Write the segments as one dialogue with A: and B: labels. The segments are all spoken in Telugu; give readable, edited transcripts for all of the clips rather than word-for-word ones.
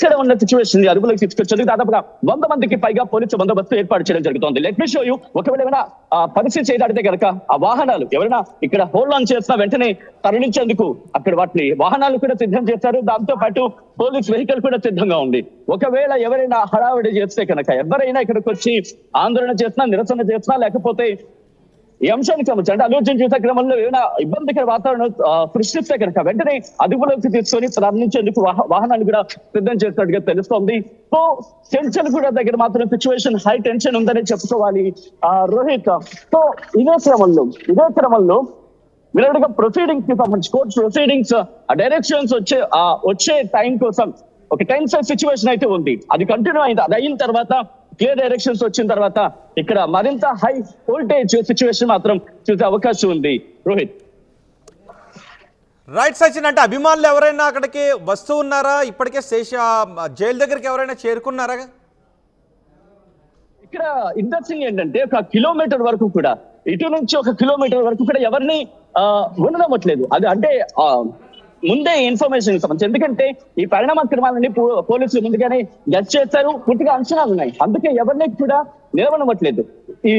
A: ఇక్కడ ఉన్న సిచ్యువేషన్ అదుపులోకి తీసుకొచ్చేందుకు దాదాపుగా 100 మందికి పైగా పోలీసు బందోబస్తు ఏర్పాటు చేయడం జరుగుతుంది. Let me show you. ఒకవేళ ఏమైనా పరిస్థితి చేయడానికి కనుక ఆ వాహనాలు ఎవరైనా ఇక్కడ హోల్డ్ ఆన్ చేసినా వెంటనే తరలించేందుకు అక్కడ వాటిని వాహనాలు కూడా సిద్ధం చేశారు. దాంతో పాటు పోలీస్ వెహికల్ కూడా సిద్ధంగా ఉంది. ఒకవేళ ఎవరైనా హడావిడి చేస్తే కనుక ఎవరైనా ఇక్కడికి వచ్చి ఆందోళన చేసినా నిరసన చేసినా లేకపోతే ఈ అంశానికి సంబంధించి అంటే అల్లు అర్జున్ చూసే క్రమంలో ఏమైనా ఇబ్బందికర వాతావరణం సృష్టిస్తే కనుక వెంటనే అదుపులోకి తీసుకొని ప్రారంభించేందుకు వాహనాన్ని కూడా సిద్ధం చేసినట్టుగా తెలుస్తోంది. సో టెన్షన్ కూడా దగ్గర మాత్రం సిచ్యువేషన్ హై టెన్షన్ ఉందని చెప్పుకోవాలి రోహిత్. సో ఇదే క్రమంలో విరాట్గా ప్రొసీడింగ్స్ కి సంబంధించి కోర్టు ప్రొసీడింగ్స్ డైరెక్షన్స్ వచ్చే టైం కోసం ఒక టైం సెట్ సిచ్యువేషన్ అయితే ఉంది. అది కంటిన్యూ అయింది. అది అయిన తర్వాత క్లియర్ డైరెక్షన్స్ వచ్చిన తర్వాత ఇక్కడ మరింత హై వోల్టేజ్ సిచ్యువేషన్ మాత్రం చూసే అవకాశం ఉంది రోహిత్.
B: రైట్ సచిన్, అంటే అభిమానులు ఎవరైనా అక్కడికి వస్తూ ఉన్నారా? ఇప్పటికే జైలు దగ్గరికి ఎవరైనా చేరుకున్నారా?
A: ఇక్కడ ఇంట్రెస్టింగ్ ఏంటంటే 1 కిలోమీటర్ వరకు కూడా ఇటు నుంచి 1 కిలోమీటర్ వరకు కూడా ఎవరిని ఉండనమ్మట్లేదు. అది అంటే ముందే ఇన్ఫర్మేషన్ సంబంధించి, ఎందుకంటే ఈ పరిణామ క్రమాలని పోలీసులు ముందుగానే గెస్ చేస్తారు, పూర్తిగా అంచనాలు ఉన్నాయి. అందుకే ఎవరిని కూడా నిలవనవ్వట్లేదు. ఈ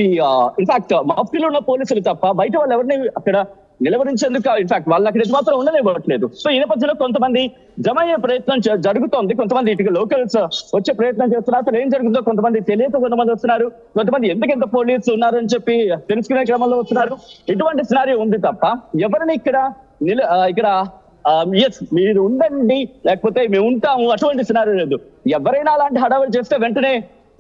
A: ఇన్ఫాక్ట్ మఫ్టీలో ఉన్న పోలీసులు తప్ప బయట వాళ్ళు ఎవరిని అక్కడ నిలవరించేందుకు ఇన్ఫాక్ట్ వాళ్ళు అక్కడ మాత్రం ఉండనివ్వట్లేదు. సో ఈ నేపథ్యంలో కొంతమంది జమ అయ్యే ప్రయత్నం జరుగుతోంది. కొంతమంది ఇటుక లోకల్స్ వచ్చే ప్రయత్నం చేస్తున్నారు. అసలు ఏం జరుగుతుందో కొంతమంది తెలియక కొంతమంది వస్తున్నారు. కొంతమంది ఎందుకెంత పోలీసు ఉన్నారని చెప్పి తెలుసుకునే క్రమంలో వస్తున్నారు. ఇటువంటి సినారియో ఉంది తప్ప ఎవరిని ఇక్కడ ఎస్ మీరు ఉండండి లేకపోతే మేము ఉంటాము అటువంటి సినారియో లేదు. ఎవరైనా అలాంటి హడావిడి చేస్తే వెంటనే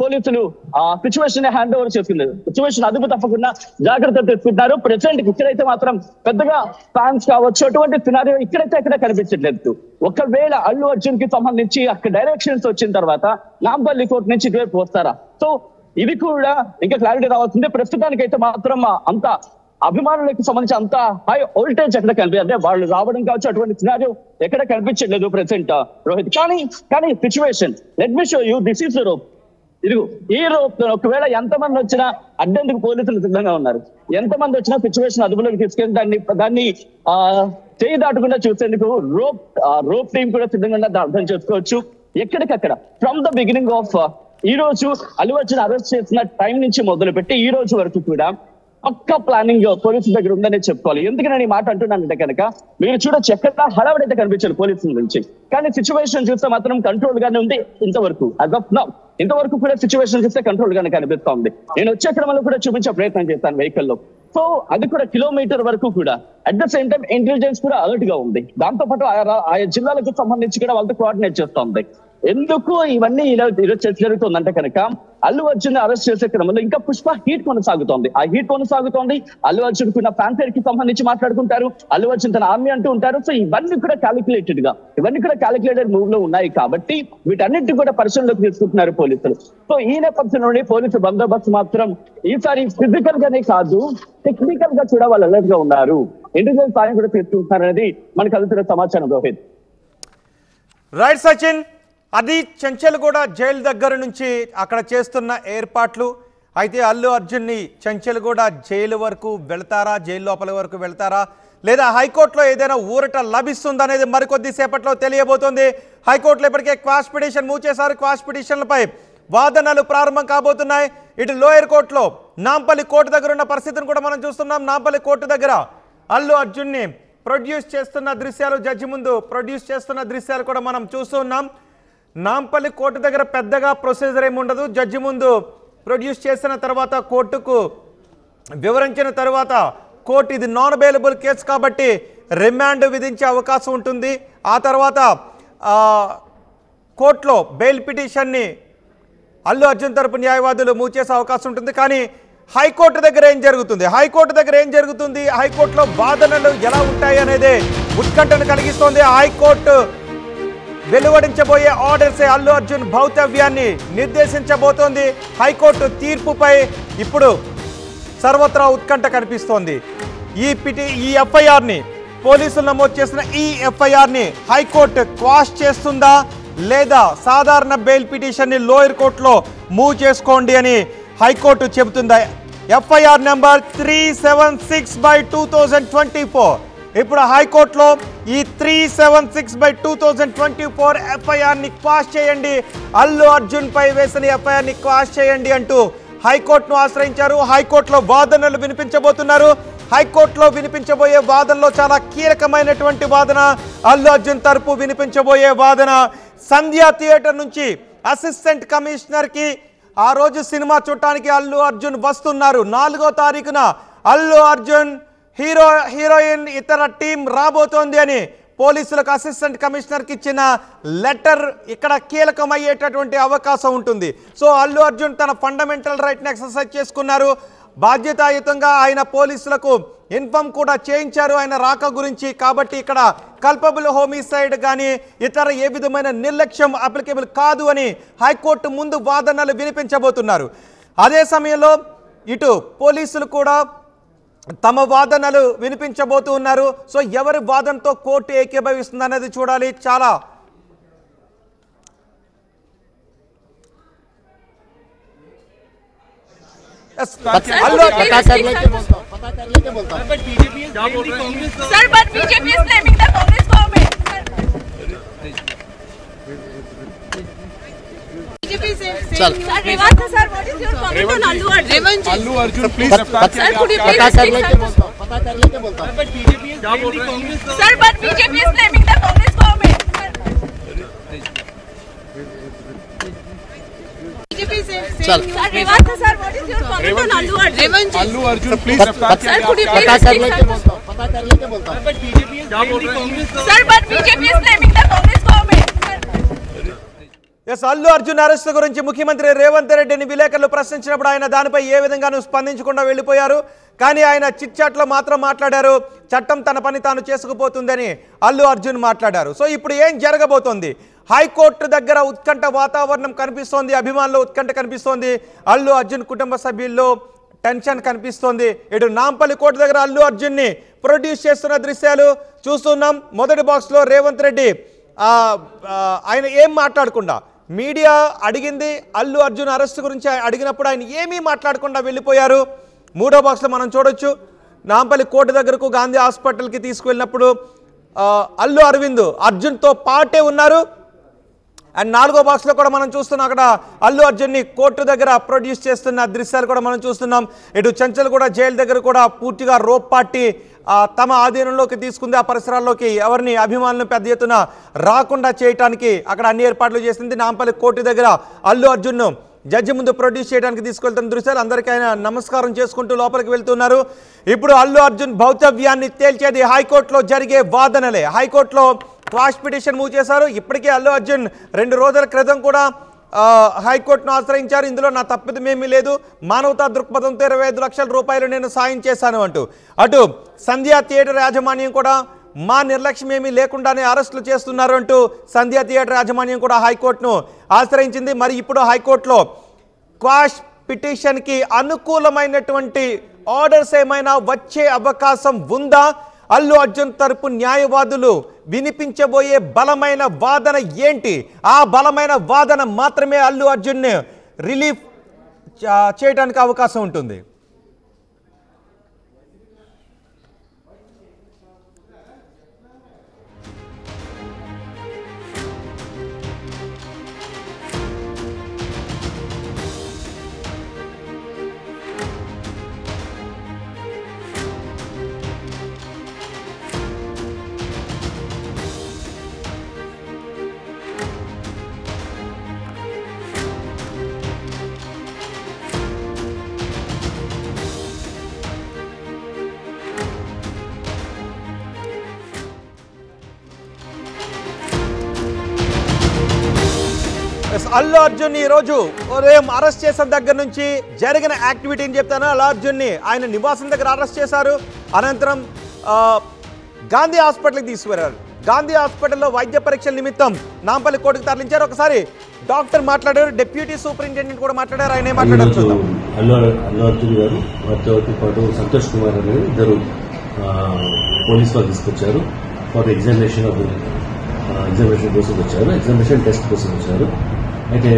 A: పోలీసులు ఆ సిచ్యువేషన్ హ్యాండ్ ఓవర్ చేసుకున్నారు. సిచ్యువేషన్ అదుపు తప్పకుండా జాగ్రత్తలు తీసుకుంటున్నారు. ప్రెసిడెంట్ ఇక్కడైతే మాత్రం పెద్దగా ఫ్యాన్స్ కావచ్చు అటువంటి సినారియో ఇక్కడైతే ఎక్కడ కనిపించట్లేదు. ఒకవేళ అల్లు అర్జున్ కి సంబంధించి అక్కడ డైరెక్షన్స్ వచ్చిన తర్వాత నాంపల్లి కోర్టు నుంచి ఇటువైపు వస్తారా? సో ఇది కూడా ఇంకా క్లారిటీ రావాల్సిందే. ప్రస్తుతానికైతే మాత్రం అంత అభిమానులకు సంబంధించి అంత హై వోల్టేజ్ ఎక్కడ అంటే వాళ్ళు రావడం కావచ్చు అటువంటి సినారియో ఎక్కడ కనిపించట్లేదు ప్రెసెంట్ రోహిత్. కానీ situation let me show you. This is rope. ఇదిగో ఈ రోప్ ఒకవేళ ఎంతమంది వచ్చినా అడ్డందుకు పోలీసులు సిద్ధంగా ఉన్నారు. ఎంతమంది వచ్చినా సిచ్యువేషన్ అదుపులోకి తీసుకెళ్లి దాన్ని చేయి దాటకుండా చూసేందుకు రోప్ టీం కూడా సిద్ధంగా ఉన్నది అర్థం చేసుకోవచ్చు. ఎక్కడికక్కడ ఫ్రమ్ ద బిగినింగ్ ఆఫ్ ఈ రోజు అల్లు అర్జున్ అరెస్ట్ చేసిన టైం నుంచి మొదలు పెట్టి ఈ రోజు వరకు కూడా పక్కా ప్లానింగ్ పోలీసుల దగ్గర ఉందనే చెప్పుకోవాలి. ఎందుకు నేను ఈ మాట అంటున్నానంటే కనుక మీరు చూడొచ్చు ఎక్కడ హడావిడైతే కనిపించారు పోలీసుల నుంచి. కానీ సిచ్యువేషన్ చూస్తే మాత్రం కంట్రోల్ గానే ఉంది ఇంతవరకు. యాజ్ ఆఫ్ నౌ ఇంతవరకు కూడా సిచ్యువేషన్ చూస్తే కంట్రోల్ గానే కనిపిస్తా ఉంది. నేను వచ్చే క్రమంలో కూడా చూపించే ప్రయత్నం చేస్తాను వెహికల్ లో. సో అది కూడా కిలోమీటర్ వరకు కూడా at the same time intelligence కూడా అలర్ట్ గా ఉంది. దాంతో పాటు ఆయా జిల్లాలకు సంబంధించి కూడా వాళ్ళతో కోఆర్డినేట్ చేస్తా ఉంది. ఎందుకు ఇవన్నీ ఈరోజు జరుగుతుందంటే కనుక అల్లు అర్జున్ అరెస్ట్ చేసే క్రమంలో ఇంకా పుష్ప హీట్ కొనసాగుతోంది. ఆ హీట్ కొనసాగుతోంది. అల్లు అర్జున్ కున్న ఫ్యాన్ఫేర్ కి సంబంధించి మాట్లాడుకుంటారు. అల్లు అర్జున్ తన ఆర్మీ అంటూ ఉంటారు. సో ఇవన్నీ కూడా క్యాలిక్యులేటెడ్ మూవ్ లో ఉన్నాయి కాబట్టి వీటన్నిటి కూడా పరిశీలనలోకి తీసుకుంటున్నారు పోలీసులు. సో ఈ నేపథ్యంలోనే పోలీసు బందోబస్తు మాత్రం ఈసారి ఫిజికల్ గానే కాదు టెక్నికల్ గా కూడా వాళ్ళు అలర్ట్ గా ఉన్నారు. ఇంటెలిజెన్స్ సాయం కూడా తీసుకుంటున్నారు అనేది మనకు అందుతున్న సమాచారం రోహిత్.
B: రైట్ సచిన్, అది చెంచల్గూడ జైలు దగ్గర నుంచి అక్కడ చేస్తున్న ఏర్పాట్లు. అయితే అల్లు అర్జున్ని చెంచల్గూడ జైలు వరకు వెళ్తారా, జైలు లోపల వరకు వెళ్తారా, లేదా హైకోర్టులో ఏదైనా ఊరట లభిస్తుందా అనేది మరికొద్ది సేపట్లో తెలియబోతోంది. హైకోర్టులో ఇప్పటికే క్వాష్ పిటిషన్ మూవ్ చేశారు. క్వాష్ పిటిషన్లపై వాదనలు ప్రారంభం కాబోతున్నాయి. ఇటు లోయర్ కోర్టులో నాంపల్లి కోర్టు దగ్గర ఉన్న పరిస్థితిని కూడా మనం చూస్తున్నాం. నాంపల్లి కోర్టు దగ్గర అల్లు అర్జున్ని ప్రొడ్యూస్ చేస్తున్న దృశ్యాలు, జడ్జి ముందు ప్రొడ్యూస్ చేస్తున్న దృశ్యాలు కూడా మనం చూస్తున్నాం. నాంపల్లి కోర్టు దగ్గర పెద్దగా ప్రొసీజర్ ఏమి ఉండదు. జడ్జి ముందు ప్రొడ్యూస్ చేసిన తర్వాత కోర్టుకు వివరించిన తర్వాత కోర్టు ఇది నాన్ బెయిలబుల్ కేసు కాబట్టి రిమాండ్ విధించే అవకాశం ఉంటుంది. ఆ తర్వాత కోర్టులో బెయిల్ పిటిషన్ని అల్లు అర్జున్ తరపు న్యాయవాదులు మూవ్ చేసే అవకాశం ఉంటుంది. కానీ హైకోర్టు దగ్గర ఏం జరుగుతుంది, హైకోర్టులో వాదనలు ఎలా ఉంటాయి అనేది ఉత్కంఠను కలిగిస్తోంది. హైకోర్టు వెలువడించబోయే ఆర్డర్సే అల్లు అర్జున్ భౌతవ్యాన్ని నిర్దేశించబోతోంది. హైకోర్టు తీర్పుపై ఇప్పుడు సర్వత్రా ఉత్కంఠ కనిపిస్తోంది. ఈ ఎఫ్ఐఆర్ని పోలీసులు నమోదు చేసిన ఈ ఎఫ్ఐఆర్ని హైకోర్టు క్వాష్ చేస్తుందా లేదా సాధారణ బెయిల్ పిటిషన్ని లోయర్ కోర్టులో మూవ్ చేసుకోండి అని హైకోర్టు చెబుతుందా? ఎఫ్ఐఆర్ నెంబర్ 376/2024 ఇప్పుడు హైకోర్టులో ఈ 376/2024 ఎఫ్ఐఆర్ ని క్వాష్ చేయండి, అల్లు అర్జున్ పై వేసిన ఎఫ్ఐఆర్ ని క్వాష్ చేయండి అంటూ హైకోర్టును ఆశ్రయించారు. హైకోర్టులో వాదనలు వినిపించబోతున్నారు. హైకోర్టులో వినిపించబోయే వాదనలో చాలా కీలకమైనటువంటి వాదన, అల్లు అర్జున్ తరపు వినిపించబోయే వాదన. సంధ్యా థియేటర్ నుంచి అసిస్టెంట్ కమిషనర్ కి ఆ రోజు సినిమా చూడటానికి అల్లు అర్జున్ వస్తున్నారు. 4వ తారీఖున అల్లు అర్జున్ హీరోయిన్ ఇతర టీం రాబోతోంది అని పోలీసులకు అసిస్టెంట్ కమిషనర్కి ఇచ్చిన లెటర్ ఇక్కడ కీలకమయ్యేటటువంటి అవకాశం ఉంటుంది. సో అల్లు అర్జున్ తన ఫండమెంటల్ రైట్ని ఎక్సర్సైజ్ చేసుకున్నారు. బాధ్యతాయుతంగా ఆయన పోలీసులకు ఇన్ఫార్మ్ కూడా చేయించారు ఆయన రాక గురించి. కాబట్టి ఇక్కడ కల్పబుల్ హోమిసైడ్ కానీ ఇతర ఏ విధమైన నిర్లక్ష్యం అప్లికేబుల్ కాదు అని హైకోర్టు ముందు వాదనలు వినిపించబోతున్నారు. అదే సమయంలో ఇటు పోలీసులు కూడా తమ వాదనలు వినిపించబోతూ ఉన్నారు. సో ఎవరి వాదనతో కోర్టు ఏకీభవిస్తుంది అనేది చూడాలి. చాలా అల్లు అర్జున్ అరెస్ట్ గురించి ముఖ్యమంత్రి రేవంత్ రెడ్డిని విలేకరులు ప్రశ్నించినప్పుడు ఆయన దానిపై ఏ విధంగానూ స్పందించకుండా వెళ్ళిపోయారు. కానీ ఆయన చిట్ చాట్లో మాత్రం మాట్లాడారు. చట్టం తన పని తాను చేసుకుపోతుందని అల్లు అర్జున్ మాట్లాడారు. సో ఇప్పుడు ఏం జరగబోతోంది? హైకోర్టు దగ్గర ఉత్కంఠ వాతావరణం కనిపిస్తోంది, అభిమానులు ఉత్కంఠ కనిపిస్తోంది, అల్లు అర్జున్ కుటుంబ సభ్యుల్లో టెన్షన్ కనిపిస్తోంది. ఇటు నాంపల్లి కోర్టు దగ్గర అల్లు అర్జున్ని ప్రొడ్యూస్ చేస్తున్న దృశ్యాలు చూస్తున్నాం. మొదటి బాక్స్లో రేవంత్ రెడ్డి ఆయన ఏం మాట్లాడకుండా, మీడియా అడిగింది అల్లు అర్జున్ అరెస్ట్ గురించి అడిగినప్పుడు ఆయన ఏమీ మాట్లాడకుండా వెళ్ళిపోయారు. మూడో బాక్స్లో మనం చూడొచ్చు, నాంపల్లి కోర్టు దగ్గరకు గాంధీ హాస్పిటల్కి తీసుకువెళ్ళినప్పుడు అల్లు అరవింద్ అర్జున్తో పాటే ఉన్నారు. అండ్ నాలుగో బాక్స్లో కూడా మనం చూస్తున్నాం, అక్కడ అల్లు అర్జున్ని కోర్టు దగ్గర ప్రొడ్యూస్ చేస్తున్న దృశ్యాలు కూడా మనం చూస్తున్నాం. ఇటు చెంచల్గూడ జైలు దగ్గర కూడా పూర్తిగా రోప్ పార్టీ తమ ఆధీనంలోకి తీసుకుంది. ఆ పరిసరాల్లోకి ఎవరిని అభిమానులను పెద్ద ఎత్తున రాకుండా చేయడానికి అక్కడ అన్ని ఏర్పాట్లు చేసింది. నాంపల్లి కోర్టు దగ్గర అల్లు అర్జున్ను జడ్జి ముందు ప్రొడ్యూస్ చేయడానికి తీసుకెళ్తున్న దృశ్యాలు. అందరికీ ఆయన నమస్కారం చేసుకుంటూ లోపలికి వెళ్తున్నారు. ఇప్పుడు అల్లు అర్జున్ భౌతవ్యాన్ని తేల్చేది హైకోర్టులో జరిగే వాదనలే. హైకోర్టులో క్వాష్ పిటిషన్ మూవ్ చేశారు. ఇప్పటికే అల్లు అర్జున్ 2 రోజుల క్రితం కూడా హైకోర్టును ఆశ్రయించారు. ఇందులో నా తప్పిదమేమీ లేదు, మానవతా దృక్పథంతో 25 లక్షల రూపాయలు నేను సాయం చేశాను అంటూ. అటు సంధ్యా థియేటర్ యాజమాన్యం కూడా మా నిర్లక్ష్యం ఏమీ లేకుండానే అరెస్టులు చేస్తున్నారు అంటూ సంధ్యా థియేటర్ యాజమాన్యం కూడా హైకోర్టును ఆశ్రయించింది. మరి ఇప్పుడు హైకోర్టులో క్వాష్ పిటిషన్కి అనుకూలమైనటువంటి ఆర్డర్స్ ఏమైనా వచ్చే అవకాశం ఉందా? అల్లు అర్జున్ తరపు న్యాయవాదులు వినిపించబోయే బలమైన వాదన ఏంటి? ఆ బలమైన వాదన మాత్రమే అల్లు అర్జున్ రిలీఫ్ చేయడానికి అవకాశం ఉంటుంది. అల్లు అర్జున్ ఈ రోజు ఉదయం అరెస్ట్ చేసిన దగ్గర నుంచి జరిగిన యాక్టివిటీని చెప్తాను. అల్లు అర్జున్ని ఆయన నివాసం దగ్గర అరెస్ట్ చేశారు. అనంతరం గాంధీ హాస్పిటల్కి తీసుకువెళ్ళారు. గాంధీ హాస్పిటల్లో వైద్య పరీక్షల నిమిత్తం నాంపల్లి కోర్టుకు తరలించారు. ఒకసారి డాక్టర్ మాట్లాడారు, డిప్యూటీ సూపరింటెండెంట్ కూడా మాట్లాడారు. ఆయన ఏం మాట్లాడారు చూద్దాం.
C: అల్లు అర్జున్ గారు వారితో పాటు సంతోష్ కుమార్ అనేది ఇద్దరు పోలీసు వాళ్ళు తీసుకొచ్చారు. ఫర్ ఎగ్జామినేషన్ కోసం వచ్చారు, ఎగ్జామినేషన్ టెస్ట్ కోసం వచ్చారు. అయితే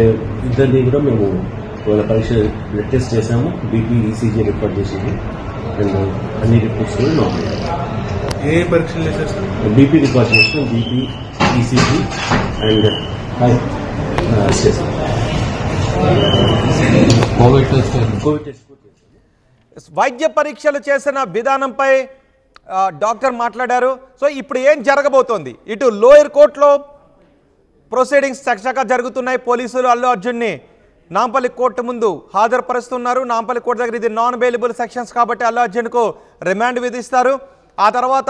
C: ఇద్దరిని కూడా మేము వాళ్ళ పరీక్ష బ్లడ్ టెస్ట్ చేశాము, బీపీ ఈసీజీ రికార్డ్ చేసింది, అండ్ అన్ని రిపోర్ట్స్ కూడా నార్మల్.
D: ఏ పరీక్షలు చేశారు సార్?
C: బీపీ రికార్డ్ చేసిన BP, ECG and Covid test.
B: వైద్య పరీక్షలు చేసిన విధానంపై డాక్టర్ మాట్లాడారు. సో ఇప్పుడు ఏం జరగబోతోంది? ఇటు లోయర్ కోర్టులో ప్రొసీడింగ్స్ చకచకా జరుగుతున్నాయి. పోలీసులు అల్లు అర్జున్ని నాంపల్లి కోర్టు ముందు హాజరుపరుస్తున్నారు. నాంపల్లి కోర్టు దగ్గర ఇది నాన్ బెయిలబుల్ సెక్షన్స్ కాబట్టి అల్లు అర్జున్కు రిమాండ్ విధిస్తారు. ఆ తర్వాత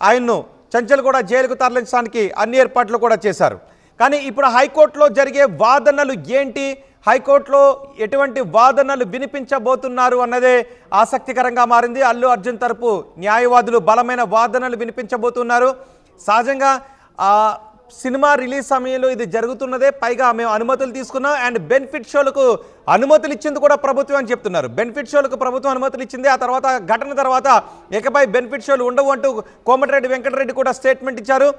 B: ఆయన్ను చంచల్గూడ జైలుకు తరలించడానికి అన్ని ఏర్పాట్లు కూడా చేశారు. కానీ ఇప్పుడు హైకోర్టులో జరిగే వాదనలు ఏంటి, హైకోర్టులో ఎటువంటి వాదనలు వినిపించబోతున్నారు అన్నదే ఆసక్తికరంగా మారింది. అల్లు అర్జున్ తరపు న్యాయవాదులు బలమైన వాదనలు వినిపించబోతున్నారు. సహజంగా సినిమా రిలీజ్ సమయంలో ఇది జరుగుతున్నదే, పైగా మేము అనుమతులు తీసుకున్నాం అండ్ బెనిఫిట్ షోలకు అనుమతులు ఇచ్చింది కూడా ప్రభుత్వం అని చెప్తున్నారు. బెనిఫిట్ షోలకు ప్రభుత్వం అనుమతులు ఇచ్చింది. ఆ తర్వాత ఘటన తర్వాత ఇకపై బెనిఫిట్ షోలు ఉండవు అంటూ కోమటిరెడ్డి వెంకటరెడ్డి కూడా స్టేట్మెంట్ ఇచ్చారు.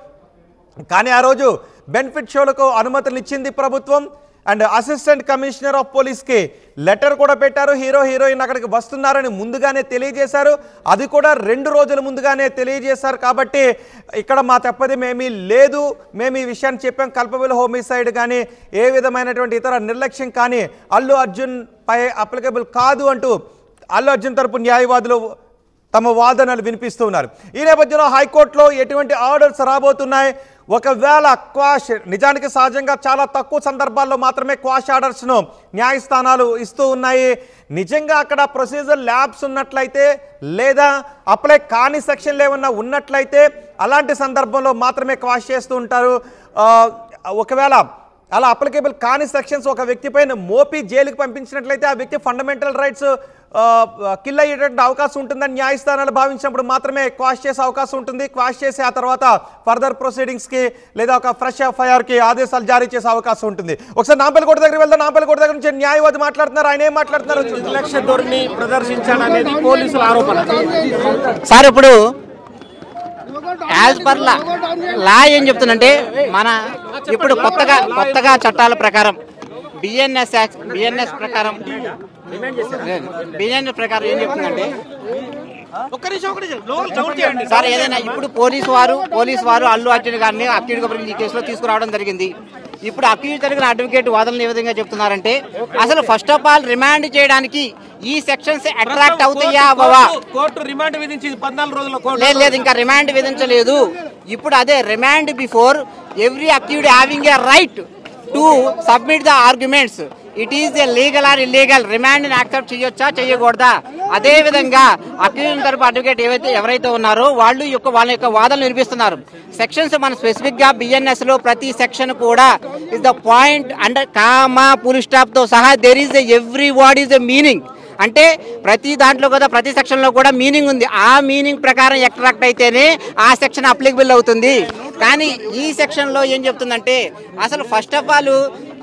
B: కానీ ఆ రోజు బెనిఫిట్ షోలకు అనుమతులు ఇచ్చింది ప్రభుత్వం. అండ్ అసిస్టెంట్ కమిషనర్ ఆఫ్ పోలీస్కి లెటర్ కూడా పెట్టారు. హీరో హీరోయిన్ అక్కడికి వస్తున్నారని ముందుగానే తెలియజేశారు. అది కూడా 2 రోజుల ముందుగానే తెలియజేశారు. కాబట్టి ఇక్కడ మా తప్పది మేమీ లేదు, మేము ఈ విషయాన్ని చెప్పాం. కల్పబుల్ హోమిసైడ్ కానీ ఏ విధమైనటువంటి ఇతర నిర్లక్ష్యం కానీ అల్లు అర్జున్ పై అప్లికబుల్ కాదు అంటూ అల్లు అర్జున్ తరపు న్యాయవాదులు తమ వాదనలు వినిపిస్తూ ఉన్నారు. ఈ నేపథ్యంలో హైకోర్టులో ఎటువంటి ఆర్డర్స్ రాబోతున్నాయి? ఒకవేళ క్వాష్, నిజానికి సహజంగా చాలా తక్కువ సందర్భాల్లో మాత్రమే క్వాష్ ఆర్డర్స్ను న్యాయస్థానాలు ఇస్తూ ఉన్నాయి. నిజంగా అక్కడ ప్రొసీజర్ ల్యాబ్స్ ఉన్నట్లయితే లేదా అప్లై కాని సెక్షన్లు ఏమన్నా ఉన్నట్లయితే అలాంటి సందర్భంలో మాత్రమే క్వాష్ చేస్తూ ఉంటారు. ఒకవేళ అలా అప్లికేబుల్ కాని సెక్షన్స్ ఒక వ్యక్తి పైన మోపి జైలుకు పంపించినట్లయితే ఆ వ్యక్తి ఫండమెంటల్ రైట్స్ కిల్ అయ్యేటువంటి అవకాశం ఉంటుందని న్యాయస్థానాలు భావించినప్పుడు మాత్రమే క్వాష్ చేసే అవకాశం ఉంటుంది. క్వాష్ చేసి ఆ తర్వాత ఫర్దర్ ప్రొసీడింగ్స్కి లేదా ఒక ఫ్రెష్ ఎఫ్ఐఆర్కి ఆదేశాలు జారీ చేసే అవకాశం ఉంటుంది. ఒకసారి నాంపల్లి కోట దగ్గర వెళ్దాం. నాంపల్లి కోట దగ్గర నుంచి న్యాయవాది మాట్లాడుతున్నారు. ఆయన ఏం మాట్లాడుతున్నారు?
E: నిర్లక్ష్య ధోరణి ప్రదర్శించాలనేది పోలీసుల ఆరోపణ. సార్ ఇప్పుడు యాజ్ పర్ లా ఏం చెప్తుందంటే, మన ఇప్పుడు కొత్తగా చట్టాల ప్రకారం బిఎన్ఎస్ ప్రకారం ఏం చెప్తుందంటే, సార్ ఏదైనా ఇప్పుడు పోలీసు వారు అల్లు అర్జున్ గారిని అక్యూజ్డ్ గా ఈ కేసులో తీసుకురావడం జరిగింది. ఇప్పుడు అక్యూజ్ జరిగిన అడ్వకేట్ వాదనలు ఏ విధంగా చెప్తున్నారంటే, అసలు ఫస్ట్ ఆఫ్ ఆల్ రిమాండ్ చేయడానికి ఈ సెక్షన్స్ అట్రాక్ట్ అవుతాయా అవ్వవా?
D: కోర్టు రిమాండ్ విధించింది 14 రోజుల.
E: లేదు, ఇంకా రిమాండ్ విధించలేదు. ఇప్పుడు అదే remand before every accused having a right to submit the arguments. It is a legal are illegal, remand ని యాక్సెప్ట్ చేయొచ్చా చేయకూడదా? అదే విధంగా అక్యూజ్డ్ తరపు అడ్వకేట్ ఎవరైతే ఉన్నారో వాళ్ళ యొక్క వాదనలు వినిపిస్తున్నారు. సెక్షన్స్ మన స్పెసిఫిక్ గా బిఎన్ఎస్ లో ప్రతి సెక్షన్ కూడా is the point under comma full stop తో సహా there is every word is a meaning. అంటే ప్రతి దాంట్లో కూడా ప్రతి సెక్షన్ లో కూడా మీనింగ్ ఉంది. ఆ మీనింగ్ ప్రకారం అట్రాక్ట్ అయితేనే ఆ సెక్షన్ అప్లికబుల్ అవుతుంది. కానీ ఈ సెక్షన్ లో ఏం చెప్తుందంటే, అసలు ఫస్ట్ ఆఫ్ ఆల్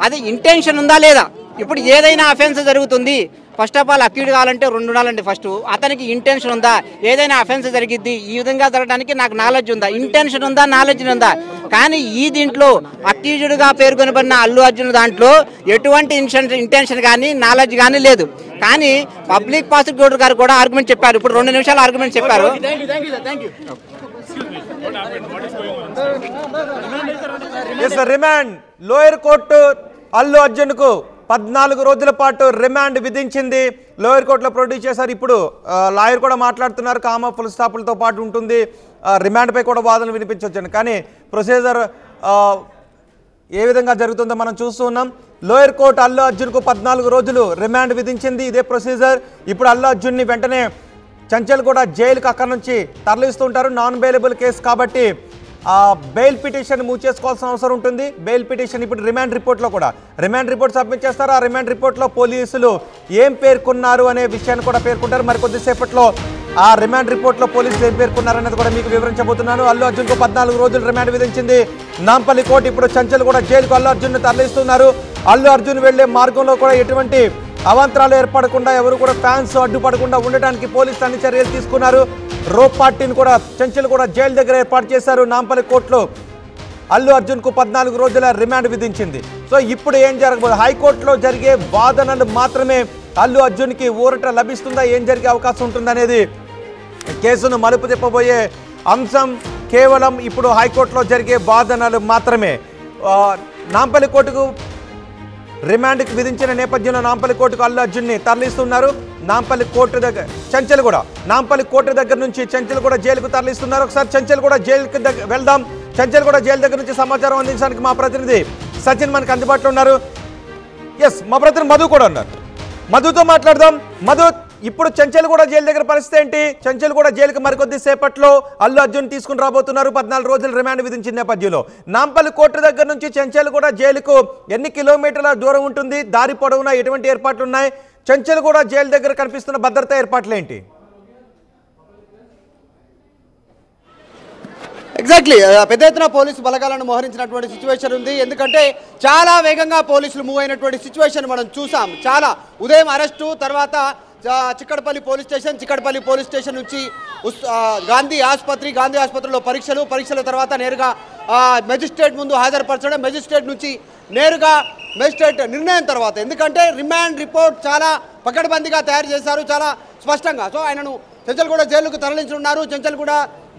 E: అది ఇంటెన్షన్ ఉందా లేదా? ఇప్పుడు ఏదైనా అఫెన్స్ జరుగుతుంది, ఫస్ట్ ఆఫ్ ఆల్ అక్యూడ్ కావాలంటే 2 ఉండాలండి. ఫస్ట్ అతనికి ఇంటెన్షన్ ఉందా, ఏదైనా అఫెన్స్ జరిగిద్ది ఈ విధంగా జరగడానికి నాకు నాలెడ్జ్ ఉందా, ఇంటెన్షన్ ఉందా, నాలెడ్జ్ ఉందా? కానీ ఈ దీంట్లో అక్యూజ్డ్ గా పేర్కొనబడిన అల్లు అర్జున్ దాంట్లో ఎటువంటి ఇంటెన్షన్ కానీ నాలెడ్జ్ కానీ లేదు. కానీ పబ్లిక్ ప్రాసిక్యూటర్ గారు కూడా ఆర్గ్యుమెంట్ చెప్పారు. ఇప్పుడు 2 నిమిషాలు ఆర్గ్యుమెంట్ చెప్పారు.
B: Remand lower court Allu Arjun కు 14 రోజుల పాటు రిమాండ్ విధించింది. లోయర్ కోర్టులో ప్రొడ్యూస్ చేశారు. ఇప్పుడు లాయర్ కూడా మాట్లాడుతున్నారు. కామా ఫుల్ స్టాపులతో పాటు ఉంటుంది, రిమాండ్ పై కూడా వాదనలు వినిపించవచ్చు. కానీ ప్రొసీజర్ ఏ విధంగా జరుగుతుందో మనం చూస్తూ ఉన్నాం. లోయర్ కోర్టు అల్లు అర్జున్కు 14 రోజులు రిమాండ్ విధించింది. ఇదే ప్రొసీజర్. ఇప్పుడు అల్లు అర్జున్ని వెంటనే చంచల్గూడ జైలుకు అక్కడి నుంచి తరలిస్తుంటారు. నాన్ బెయిలబుల్ కేసు కాబట్టి బెయిల్ పిటిషన్ మూవ్ చేసుకోవాల్సిన అవసరం ఉంటుంది. బెయిల్ పిటిషన్ ఇప్పుడు రిమాండ్ రిపోర్ట్లో కూడా రిమాండ్ రిపోర్ట్ సబ్మిట్ చేస్తారు. ఆ రిమాండ్ రిపోర్ట్లో పోలీసులు ఏం పేర్కొన్నారు అనే విషయాన్ని కూడా పేర్కొంటారు. మరి కొద్దిసేపట్లో ఆ రిమాండ్ రిపోర్ట్లో పోలీసులు ఏం పేర్కొన్నారు అనేది కూడా మీకు వివరించబోతున్నాను. అల్లు అర్జున్కు 14 రోజులు రిమాండ్ విధించింది నాంపల్లి కోర్టు. ఇప్పుడు చంచల్గూడ జైలుకు అల్లు అర్జున్ను తరలిస్తున్నారు. అల్లు అర్జున్ వెళ్లే మార్గంలో కూడా ఎటువంటి అవాంతరాలు ఏర్పడకుండా, ఎవరు కూడా ఫ్యాన్స్ అడ్డుపడకుండా ఉండటానికి పోలీసులు అన్ని చర్యలు తీసుకున్నారు. రోప్ పార్టీని కూడా చంచల్గూడ జైలు దగ్గర ఏర్పాటు చేశారు. నాంపల్లి కోర్టులో అల్లు అర్జున్కు 14 రోజుల రిమాండ్ విధించింది. సో ఇప్పుడు ఏం జరగబోదు? హైకోర్టులో జరిగే వాదనలు మాత్రమే అల్లు అర్జున్కి ఊరట లభిస్తుందా, ఏం జరిగే అవకాశం ఉంటుందనేది కేసును మలుపు తిప్పబోయే అంశం కేవలం ఇప్పుడు హైకోర్టులో జరిగే వాదనలు మాత్రమే. నాంపల్లి కోర్టుకు రిమాండ్కి విధించిన నేపథ్యంలో నాంపల్లి కోర్టుకు అల్లు అర్జున్ని తరలిస్తున్నారు. నాంపల్లి కోర్టు దగ్గర చెంచల్గూడ నాంపల్లి కోర్టు దగ్గర నుంచి చెంచల్గూడ జైలుకు తరలిస్తున్నారు. ఒకసారి చెంచల్గూడ జైలుకి వెళ్దాం. చెంచల్గూడ జైలు దగ్గర నుంచి సమాచారం అందించడానికి మా ప్రతినిధి సచిన్ మనకు అందుబాటులో ఉన్నారు. ఎస్, మా ప్రతినిధి మధు కూడా ఉన్నారు. మధుతో మాట్లాడదాం. మధు, ఇప్పుడు చెంచల్గూడ జైలు దగ్గర పరిస్థితి ఏంటి? చెంచల్గూడ జైలుకి మరికొద్ది సేపట్లో అల్లు అర్జున్ తీసుకుని రాబోతున్నారు. 14 రోజులు రిమాండ్ విధించిన నేపథ్యంలో నాంపల్లి కోర్టు దగ్గర నుంచి చెంచల్గూడ జైలుకు ఎన్ని కిలోమీటర్ల దూరం ఉంటుంది? దారి పొడవునా ఎటువంటి ఏర్పాట్లు ఉన్నాయి? చెంచల్గూడ జైలు దగ్గర కనిపిస్తున్న భద్రతా ఏర్పాట్లు ఏంటి?
F: ఎగ్జాక్ట్లీ పెద్ద ఎత్తున పోలీసు బలగాలను మోహరించినటువంటి సిచ్యువేషన్ ఉంది. ఎందుకంటే చాలా వేగంగా పోలీసులు మూవ్ అయినటువంటి సిచ్యువేషన్ మనం చూసాం. చాలా ఉదయం అరెస్టు, తర్వాత చిక్కడపల్లి పోలీస్ స్టేషన్ నుంచి గాంధీ ఆసుపత్రిలో పరీక్షల తర్వాత నేరుగా మెజిస్ట్రేట్ ముందు హాజరుపరచడం, మెజిస్ట్రేట్ నుంచి నేరుగా మెజిస్ట్రేట్ నిర్ణయం తర్వాత, ఎందుకంటే రిమాండ్ రిపోర్ట్ చాలా పకడ్బందీగా తయారు చేశారు, చాలా స్పష్టంగా. సో ఆయనను చెంచల్గూడ జైలుకు తరలించనున్నారు. చెంచల్గూడ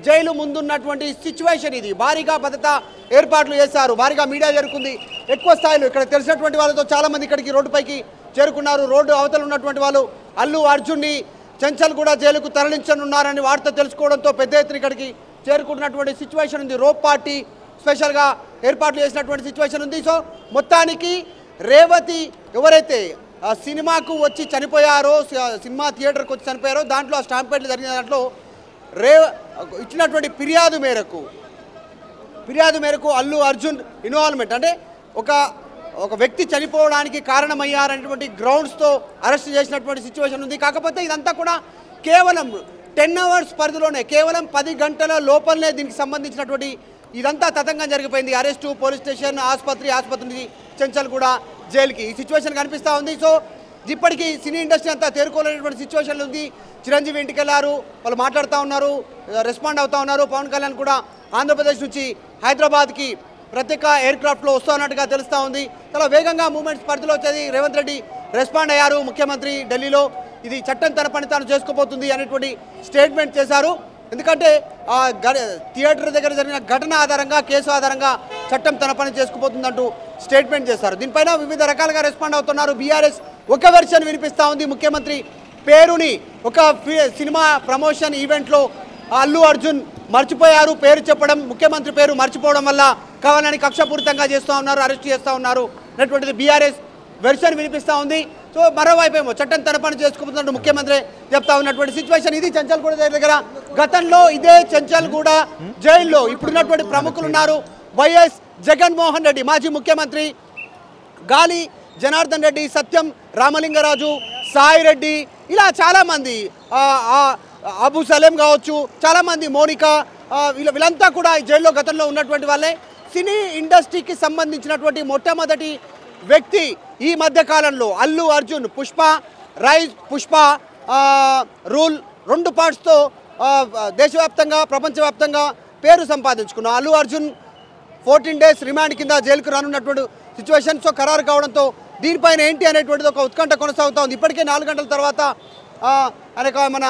F: జైలు ముందున్నటువంటి సిచ్యువేషన్ ఇది. భారీగా భద్రతా ఏర్పాట్లు చేశారు, భారీగా మీడియా చేరుకుంది ఎక్కువ స్థాయిలో. ఇక్కడ తెలిసినటువంటి వాళ్ళతో చాలామంది ఇక్కడికి రోడ్డుపైకి చేరుకున్నారు. రోడ్డు అవతల ఉన్నటువంటి వాళ్ళు అల్లు అర్జున్ని చెంచల్గూడ జైలుకు తరలించనున్నారని వార్త తెలుసుకోవడంతో పెద్ద ఎత్తున ఇక్కడికి చేరుకుంటున్నటువంటి సిచ్యువేషన్ ఉంది. రోప్ పార్టీ స్పెషల్గా ఏర్పాట్లు చేసినటువంటి సిచ్యువేషన్ ఉంది. సో మొత్తానికి రేవతి ఎవరైతే సినిమాకు వచ్చి చనిపోయారో, సినిమా థియేటర్కి వచ్చి చనిపోయారో, దాంట్లో ఆ స్టాంపేడ్లు జరిగిన దాంట్లో ఇచ్చినటువంటి ఫిర్యాదు మేరకు అల్లు అర్జున్ ఇన్వాల్వ్మెంట్, అంటే ఒక వ్యక్తి చనిపోవడానికి కారణమయ్యారనేటువంటి గ్రౌండ్స్తో అరెస్ట్ చేసినటువంటి సిచ్యువేషన్ ఉంది. కాకపోతే ఇదంతా కూడా కేవలం 10 hours పరిధిలోనే, కేవలం 10 గంటల లోపలనే దీనికి సంబంధించినటువంటి ఇదంతా తతంగం జరిగిపోయింది. అరెస్టు, పోలీస్ స్టేషన్, ఆసుపత్రి నుంచి చెంచల్గూడ జైలుకి ఈ సిచ్యువేషన్ కనిపిస్తూ ఉంది. సో ఇప్పటికీ సినీ ఇండస్ట్రీ అంతా తేరుకోలేనటువంటి సిచ్యువేషన్లు ఉంది. చిరంజీవి ఇంటికి వెళ్ళారు, వాళ్ళు మాట్లాడుతూ ఉన్నారు, రెస్పాండ్ అవుతూ ఉన్నారు. పవన్ కళ్యాణ్ కూడా ఆంధ్రప్రదేశ్ నుంచి హైదరాబాద్కి ప్రత్యేక ఎయిర్ క్రాఫ్ట్లో వస్తున్నట్టుగా తెలుస్తూ ఉంది. చాలా వేగంగా మూవ్మెంట్స్ పరిధిలో వచ్చేది. రేవంత్ రెడ్డి రెస్పాండ్ అయ్యారు. ముఖ్యమంత్రి ఢిల్లీలో ఇది చట్టం తన పని తాను చేసుకోబోతుంది అనేటువంటి స్టేట్మెంట్ చేశారు. ఎందుకంటే థియేటర్ దగ్గర జరిగిన ఘటన ఆధారంగా, కేసు ఆధారంగా చట్టం తన పని చేసుకుపోతుందంటూ స్టేట్మెంట్ చేశారు. దీనిపైన వివిధ రకాలుగా రెస్పాండ్ అవుతున్నారు. బీఆర్ఎస్ ఒక వెర్షన్ వినిపిస్తూ ఉంది. ముఖ్యమంత్రి పేరుని ఒక సినిమా ప్రమోషన్ ఈవెంట్లో అల్లు అర్జున్ మర్చిపోయారు, పేరు చెప్పడం, ముఖ్యమంత్రి పేరు మర్చిపోవడం వల్ల కావాలని కక్షపూరితంగా చేస్తూ ఉన్నారు, అరెస్ట్ చేస్తూ ఉన్నారు అనేటువంటిది బీఆర్ఎస్ వెర్షన్ వినిపిస్తూ ఉంది. సో మరోవైపు ఏమో చట్టం తన పని చేసుకుంటున్నట్టు ముఖ్యమంత్రి చెప్తా ఉన్నటువంటి సిచ్యువేషన్ ఇది. చెంచల్గూడ దగ్గర గతంలో ఇదే చెంచల్గూడ జైల్లో ఇప్పుడున్నటువంటి ప్రముఖులు ఉన్నారు. వైఎస్ జగన్మోహన్ రెడ్డి, మాజీ ముఖ్యమంత్రి, గాలి జనార్దన్ రెడ్డి, సత్యం రామలింగరాజు, సాయి రెడ్డి, ఇలా చాలామంది, అబు సలేం కావచ్చు, చాలామంది, మోనికా, వీళ్ళంతా కూడా ఈ జైల్లో గతంలో ఉన్నటువంటి వాళ్ళే. సినీ ఇండస్ట్రీకి సంబంధించినటువంటి మొట్టమొదటి వ్యక్తి ఈ మధ్యకాలంలో అల్లు అర్జున్. పుష్ప రూల్ 2 పార్ట్స్తో దేశవ్యాప్తంగా, ప్రపంచవ్యాప్తంగా పేరు సంపాదించుకున్న అల్లు అర్జున్ 14 days రిమాండ్ కింద జైలుకు రానున్నటువంటి సిచ్యువేషన్. సో ఖరారు కావడంతో దీనిపైన ఏంటి అనేటువంటిది ఒక ఉత్కంఠ కొనసాగుతూ ఉంది. ఇప్పటికే 4 గంటల తర్వాత మన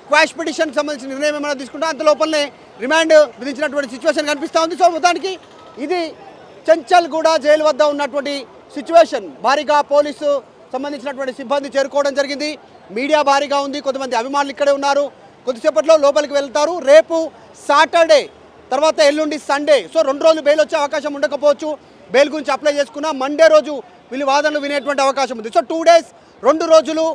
F: క్వాష్ పిటిషన్ సంబంధించిన నిర్ణయం ఏమైనా తీసుకుంటే అంత లోపలనే రిమాండ్ విధించినటువంటి సిచ్యువేషన్ కనిపిస్తూ ఉంది. సో మొత్తానికి ఇది చెంచల్గూడ జైలు వద్ద ఉన్నటువంటి సిచ్యువేషన్. భారీగా పోలీసు సంబంధించినటువంటి సిబ్బంది చేరుకోవడం జరిగింది. మీడియా భారీగా ఉంది. కొంతమంది అభిమానులు ఇక్కడే ఉన్నారు. కొద్దిసేపట్లో లోపలికి వెళ్తారు. రేపు సాటర్డే, తర్వాత ఎల్లుండి సండే. సో 2 రోజులు బెయిల్ వచ్చే అవకాశం ఉండకపోవచ్చు. బెయిల్ గురించి అప్లై చేసుకున్నా మండే రోజు వీళ్ళు వాదనలు వినేటువంటి అవకాశం ఉంది. సో 2 days 2 రోజులు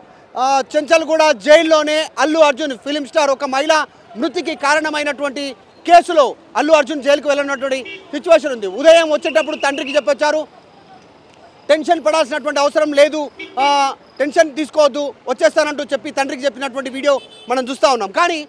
F: చెంచల్గూడ జైల్లోనే అల్లు అర్జున్, ఫిలిం స్టార్, ఒక మహిళ మృతికి కారణమైనటువంటి కేసులో అల్లు అర్జున్ జైలుకు వెళ్ళినటువంటి సిచ్యువేషన్ ఉంది. ఉదయం వచ్చేటప్పుడు తండ్రికి చెప్పొచ్చారు, టెన్షన్ పడాల్సినటువంటి అవసరం లేదు, టెన్షన్ తీసుకోవద్దు, వచ్చేస్తానంటూ చెప్పి తండ్రికి చెప్పినటువంటి వీడియో మనం చూస్తూ ఉన్నాం. కానీ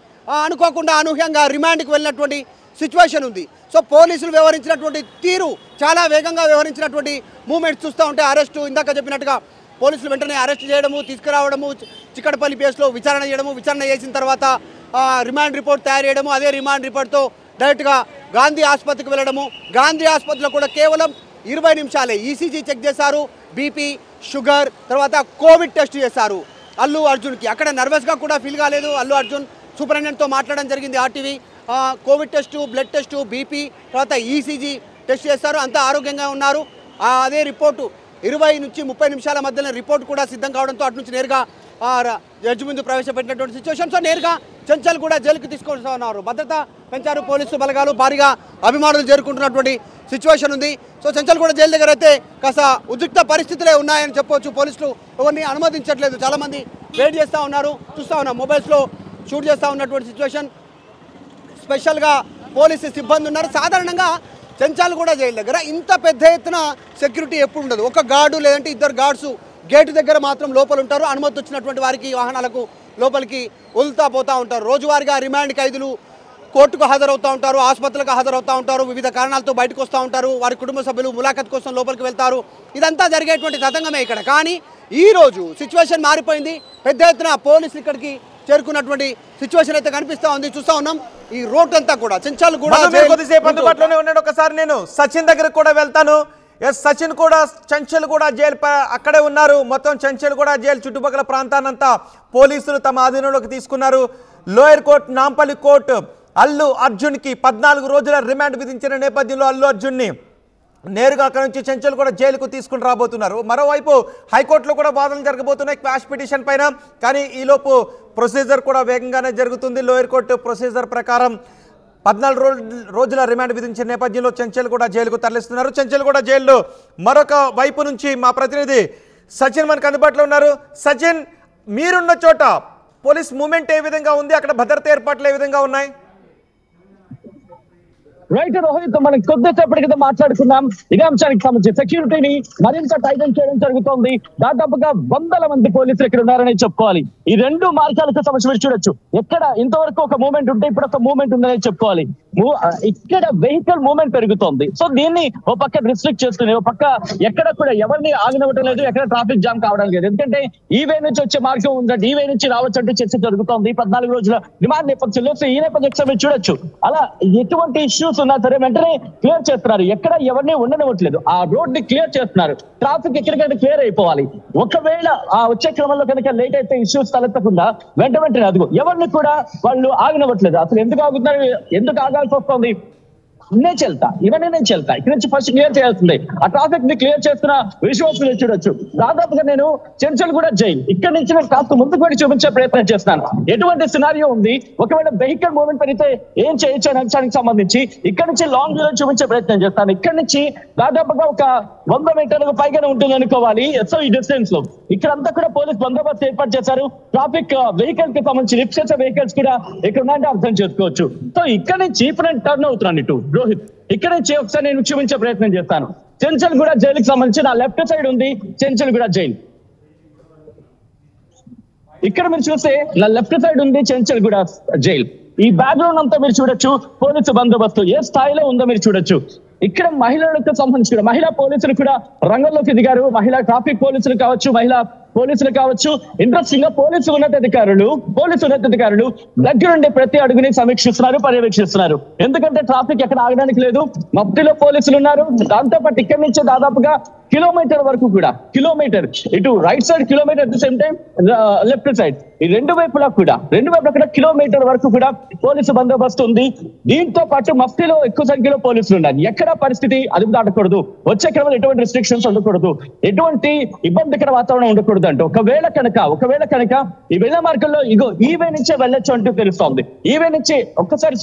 F: అనుకోకుండా అనూహ్యంగా రిమాండ్కి వెళ్ళినటువంటి సిచ్యువేషన్ ఉంది. సో పోలీసులు వ్యవహరించినటువంటి తీరు, చాలా వేగంగా వ్యవహరించినటువంటి మూమెంట్స్ చూస్తూ ఉంటే, అరెస్టు, ఇందాక చెప్పినట్టుగా పోలీసులు వెంటనే అరెస్ట్ చేయడము, తీసుకురావడము, చిక్కడపల్లి కేసులో విచారణ చేయడము, విచారణ చేసిన తర్వాత రిమాండ్ రిపోర్ట్ తయారు చేయడము, అదే రిమాండ్ రిపోర్ట్తో డైరెక్ట్గా గాంధీ ఆసుపత్రికి వెళ్ళడము. గాంధీ ఆసుపత్రిలో కూడా కేవలం 20 నిమిషాలే ఈసీజీ చెక్ చేశారు, బీపీ, షుగర్, తర్వాత కోవిడ్ టెస్ట్ చేశారు అల్లు అర్జున్కి. అక్కడ నర్వస్గా కూడా ఫీల్ కాలేదు అల్లు అర్జున్. సూపరింటెండెంట్తో మాట్లాడడం జరిగింది RTV. Covid test, blood test, BP, తర్వాత ఈసీజీ టెస్ట్ చేస్తారు. అంతా ఆరోగ్యంగా ఉన్నారు. అదే రిపోర్టు 20 నుంచి 30 నిమిషాల మధ్యలో రిపోర్ట్ కూడా సిద్ధం కావడంతో అటు నుంచి నేరుగా జడ్జి ముందు ప్రవేశపెట్టినటువంటి సిచ్యువేషన్. సో నేరుగా చెంచల్ కూడా జైలుకి తీసుకొస్తా ఉన్నారు. భద్రత పెంచారు పోలీసు బలగాలు, భారీగా అభిమానులు చేరుకుంటున్నటువంటి సిచ్యువేషన్ ఉంది. సో చెంచల్ కూడా జైలు దగ్గర అయితే కాస్త ఉద్రిక్త పరిస్థితులే ఉన్నాయని చెప్పవచ్చు. పోలీసులు ఎవరిని అనుమతించట్లేదు, చాలామంది వెయిట్ చేస్తూ ఉన్నారు. చూస్తూ ఉన్నాం మొబైల్స్లో షూట్ చేస్తూ ఉన్నటువంటి సిచ్యువేషన్. స్పెషల్గా పోలీసు సిబ్బంది ఉన్నారు. సాధారణంగా చెంచాలగూడ జైలు దగ్గర ఇంత పెద్ద ఎత్తున సెక్యూరిటీ ఎప్పుడు ఉండదు. ఒక గార్డు లేదంటే 2 గార్డ్స్ గేటు దగ్గర మాత్రం లోపల ఉంటారు. అనుమతి వచ్చినటువంటి వారికి వాహనాలకు లోపలికి వదులుతా పోతూ ఉంటారు. రోజువారీగా రిమాండ్ ఖైదీలు కోర్టుకు హాజరవుతూ ఉంటారు, ఆసుపత్రులకు హాజరవుతూ ఉంటారు, వివిధ కారణాలతో బయటకు వస్తూ ఉంటారు. వారి కుటుంబ సభ్యులు ములాఖత్ కోసం లోపలికి వెళ్తారు. ఇదంతా జరిగేటువంటి తతంగమే ఇక్కడ. కానీ ఈరోజు సిచ్యువేషన్ మారిపోయింది. పెద్ద ఎత్తున పోలీసులు ఇక్కడికి చేరుకున్నటువంటి సిచ్యువేషన్ అయితే కనిపిస్తూ ఉంది. చూస్తూ ఉన్నాం ఈ రోడ్ అంతా కూడా చెంచాల్ కూడా
B: కొద్దిసేపు అందుబాటులోనే ఉన్నాడు. ఒకసారి నేను సచిన్ దగ్గరకు కూడా వెళ్తాను. ఎస్ సచిన్ కూడా చెంచల్ కూడా జైలు అక్కడే ఉన్నారు. మొత్తం చెంచల్ కూడా జైలు చుట్టుపక్కల ప్రాంతాన్నంతా పోలీసులు తమ ఆధీనంలోకి తీసుకున్నారు. Lower court, Nampally court Allu అర్జున్కి 14 రోజుల రిమాండ్ విధించిన నేపథ్యంలో అల్లు అర్జున్ని నేరుగా అక్కడ నుంచి చెంచల్ కూడా జైలుకు తీసుకుని రాబోతున్నారు. మరోవైపు హైకోర్టులో కూడా వాదనలు జరగబోతున్నాయి క్వాష్ పిటిషన్ పైన. కానీ ఈలోపు ప్రొసీజర్ కూడా వేగంగానే జరుగుతుంది. లోయర్ కోర్టు ప్రొసీజర్ ప్రకారం 14 రోజుల రిమాండ్ విధించిన నేపథ్యంలో చెంచల్ కూడా జైలుకు తరలిస్తున్నారు. చెంచల్ కూడా జైల్లో మరొక వైపు నుంచి మా ప్రతినిధి సచిన్ మనకు అందుబాటులో ఉన్నారు. సచిన్, మీరున్న చోట పోలీస్ మూవ్మెంట్ ఏ విధంగా ఉంది? అక్కడ భద్రత ఏర్పాట్లు ఏ విధంగా ఉన్నాయి?
A: రైట్ రోహిత్, మనం కొద్దిసేపటి కింద మాట్లాడుకున్నాం ఇదే అంశానికి సంబంధించి. సెక్యూరిటీని మరింత టైటన్ చేయడం జరుగుతోంది. దాదాపుగా 100 మంది పోలీసులు ఇక్కడ ఉన్నారని చెప్పుకోవాలి. ఈ 2 మార్గాలకు సంబంధించి మీరు చూడొచ్చు. ఎక్కడ ఇంతవరకు ఒక మూవ్మెంట్ ఉంటే ఇప్పుడు ఒక మూవ్మెంట్ ఉందని చెప్పుకోవాలి. ఇక్కడ వెహికల్ మూవ్మెంట్ పెరుగుతోంది. సో దీన్ని ఓ పక్క రిస్ట్రిక్ట్ చేస్తుంది, ఓ పక్క ఎక్కడ కూడా ఎవరిని ఆగినవ్వటం లేదు, ఎక్కడ ట్రాఫిక్ జామ్ కావడం లేదు. ఎందుకంటే ఈ వే నుంచి వచ్చే మార్గం ఉందంటే ఈ వే నుంచి రావచ్చు అంటే చర్చ జరుగుతోంది 14 రోజుల రిమాండ్ నేపథ్యంలో. సో ఈ నేపథ్యంలో మీరు చూడొచ్చు అలా ఎటువంటి ఇష్యూస్ ఉన్నా సరే వెంటనే క్లియర్ చేస్తున్నారు. ఎక్కడ ఎవరిని ఉండనివ్వట్లేదు, ఆ రోడ్ ని క్లియర్ చేస్తున్నారు. ట్రాఫిక్ ఎక్కడికైనా క్లియర్ అయిపోవాలి. ఒకవేళ ఆ వచ్చే క్రమంలో కనుక లేట్ అయితే ఇష్యూస్ తలెత్తకుండా వెంటనే అదిగో ఎవరిని కూడా వాళ్ళు ఆగినవ్వట్లేదు. అసలు ఎందుకు ఆగుతున్నారు, ఎందుకు ఆగాల్సి వస్తుంది? నేను చెల్తా, ఇవన్నీ నేను చెల్తా, ఇక్కడ నుంచి ఫస్ట్ క్లియర్ చేయాల్సిందే. ఆ ట్రాఫిక్ ని క్లియర్ చేస్తున్న విజువల్స్ మీరు చూడొచ్చు. దాదాపుగా నేను చెంచల్ కూడా జైలు ఇక్కడ నుంచి నేను కాస్త ముందుకు వెళ్ళి చూపించే ప్రయత్నం చేస్తాను. ఎటువంటి సినారియో ఉంది, ఒకవేళ వెహికల్ మూవ్మెంట్ పెరిగితే ఏం చేయొచ్చు అనే అంశానికి సంబంధించి ఇక్కడ నుంచి లాంగ్ వ్యూ చూపించే ప్రయత్నం చేస్తాను. ఇక్కడ నుంచి దాదాపుగా ఒక 100 మీటర్లకు పైగానే ఉంటుంది అనుకోవాలి. సో ఈ డిస్టెన్స్ లో ఇక్కడంతా కూడా పోలీస్ బందోబస్తు ఏర్పాటు చేశారు. ట్రాఫిక్ వెహికల్ కి సంబంధించి లిఫ్ట్ చేసే వెహికల్స్ కూడా ఇక్కడ ఉన్నాయంటే అర్థం చేసుకోవచ్చు. సో ఇక్కడ నుంచి ఇప్పుడు నేను టర్న్ అవుతున్నాను ఇటు రోహిత్. ఇక్కడ నుంచి ఒకసారి నేను చూపించే ప్రయత్నం చేస్తాను. చెంచల్ కూడా జైలుకి సంబంధించి నా లెఫ్ట్ సైడ్ ఉంది చెంచల్ కూడా జైలు. ఇక్కడ మీరు చూస్తే నా లెఫ్ట్ సైడ్ ఉంది చెంచల్ కూడా జైలు. ఈ బ్యాక్గ్రౌండ్ అంతా మీరు చూడొచ్చు. పోలీసు బందోబస్తు ఏ స్థాయిలో ఉందో మీరు చూడొచ్చు. ఇక్కడ మహిళలకు సంబంధించి మహిళా పోలీసులు కూడా రంగంలోకి దిగారు. మహిళా ట్రాఫిక్ పోలీసులు కావచ్చు, మహిళా పోలీసులు కావచ్చు. ఇంట్రెస్టింగ్ గా పోలీసు ఉన్నతాధికారులు దగ్గరుండి ప్రతి అడుగుని సమీక్షిస్తున్నారు, పర్యవేక్షిస్తున్నారు. ఎందుకంటే ట్రాఫిక్ ఎక్కడ ఆగడానికి లేదు. మఫ్టీలో పోలీసులు ఉన్నారు. దాంతో పాటు ఇక్కడి నుంచి దాదాపుగా కిలోమీటర్ వరకు కూడా ఇటు right side kilometre, at the same time left side ఈ రెండు వైపులా కూడా కిలోమీటర్ వరకు కూడా పోలీసు బందోబస్తు ఉంది. దీంతో పాటు మఫ్టీలో ఎక్కువ సంఖ్యలో పోలీసులు ఉన్నారు. ఎక్కడ పరిస్థితి అదుపు దాటకూడదు, వచ్చే క్రమంలో ఎటువంటి రిస్ట్రిక్షన్స్ ఉండకూడదు, ఎటువంటి ఇబ్బందికర వాతావరణం ఉండకూడదు అంటే ఒకవేళ కనుక ఈ వెళ్ళే మార్గంలో ఈ వే నుంచే వెళ్ళొచ్చు అంటూ తెలుస్తోంది. ఈ వే నుంచి ఒక్కసారి